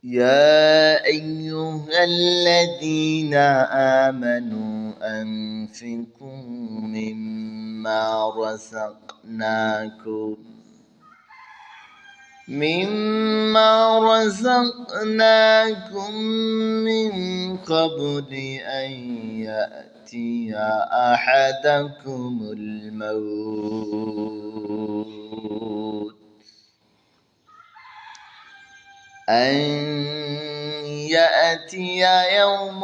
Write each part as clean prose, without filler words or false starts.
يا أيها الذين آمنوا أنفقوا مما رزقناكم من قبل أن يأتي أحدكم الموت يوم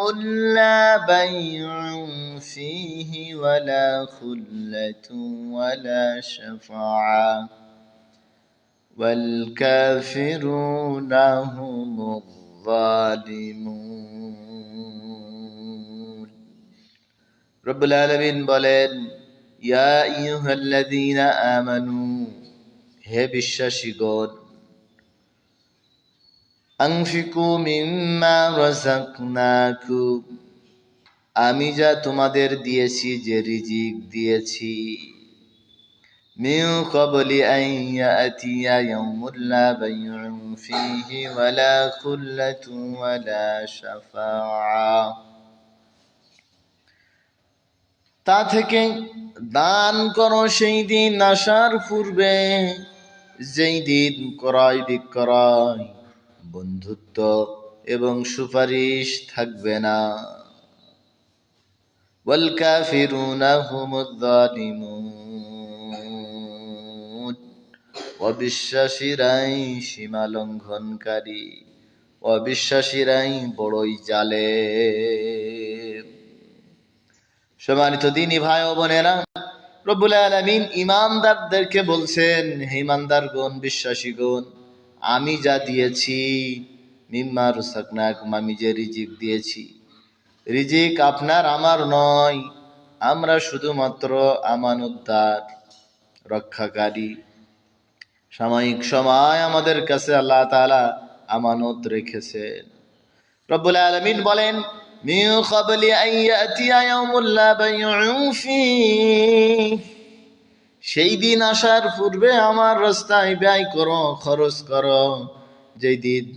لا بيع فيه ولا خلة ولا شفاعة والكافرون هم الظالمون রব্বুল আলামিন বলেন, ইয়া আইয়ুহাল্লাযীনা আমানু, হে বিশ্বাসীগণ, আনফিকু মিম্মা রাযাকনাকুম, আমি যা তোমাদের দিয়েছি, যে রিজিক দিয়েছি, মিন ক্বাবলি আন ইয়াতিয়া ইয়াউমুন লা বাইউন ফীহি ওয়ালা খুল্লাতুন ওয়ালা শাফাআ, তা থেকে দান করো সেই দিন আসার পূর্বে, যেই দিন ক্রয় বিক্রয়, বন্ধুত্ব এবং সুপারিশ থাকবে না। ওয়াল কাফিরুনা হুমুয যালিমুন, অবিশ্বাসীরাই সীমা লঙ্ঘনকারী, অবিশ্বাসীরাই বড়ই জালেম। সম্মানিত দ্বীনী ভাই ও বোনেরা, রব্বুল আলামিন ঈমানদারদেরকে বলছেন, হে ঈমানদারগণ, বিশ্বাসীগণ, আমি যা দিয়েছি, মিম্মা রাযাকনাকুম, আমি যে রিজিক দিয়েছি, রিজিক আপনার আমার নয়, আমরা শুধুমাত্র আমানতদার, রক্ষাকারী। সাময়িক সময় আমাদের কাছে আল্লাহ তাআলা আমানত রেখেছেন। রব্বুল আলামিন বলেন, মিন ক্বাবলি আন ইয়াতিয়া ইয়াউমুন লা বাইউন ফীহি, সেই দিন আসার পূর্বে আমার রাস্তায় ব্যয় করো, খরচ করো, যেই দিন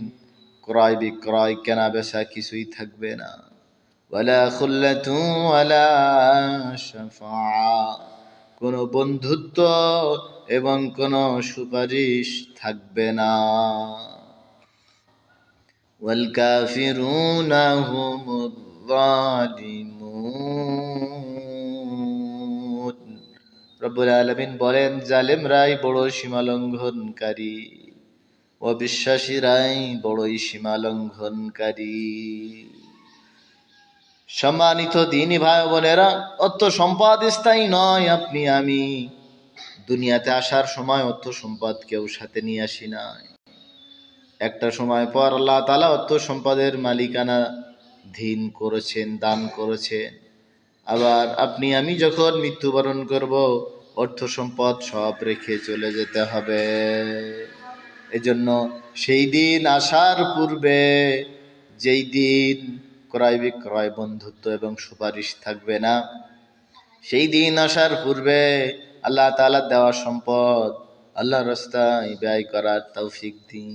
ক্রয় বিক্রয় কেনা বেচা কিছুই থাকবে না। ওয়ালা খুল্লাতুন ওয়ালা শাফাআ, কোনো বন্ধুত্ব এবং কোনো সুপারিশ থাকবে না। ওয়াল কাফিরুনা হুমুয যালিমুন, রব্বুল আলামিন বলেন, জালেমরাই বড় সীমালঙ্ঘনকারী, অবিশ্বাসীরাই বড়ই সীমালঙ্ঘনকারী। সম্মানিত দ্বীনী ভাই বোনেরা, অর্থ সম্পদ স্থায়ী নয়। আপনি আমি দুনিয়াতে আসার সময় অর্থ সম্পদ কেউ সাথে নিয়ে আসি নাই। একটা সময় পর আল্লাহ তাআলা অর্থ সম্পদের মালিকানা ধীন করেছেন, দান করেছেন। আবার আপনি আমি যখন মৃত্যুবরণ করব, অর্থ সম্পদ সব রেখে চলে যেতে হবে। এজন্য সেই দিন আসার পূর্বে, যেই দিন ক্রয় বিক্রয়, বন্ধুত্ব এবং সুপারিশ থাকবে না, সেই দিন আসার পূর্বে আল্লাহ তাআলা দেওয়া সম্পদ আল্লাহর রাস্তায় ব্যয় করার তৌফিক দিন।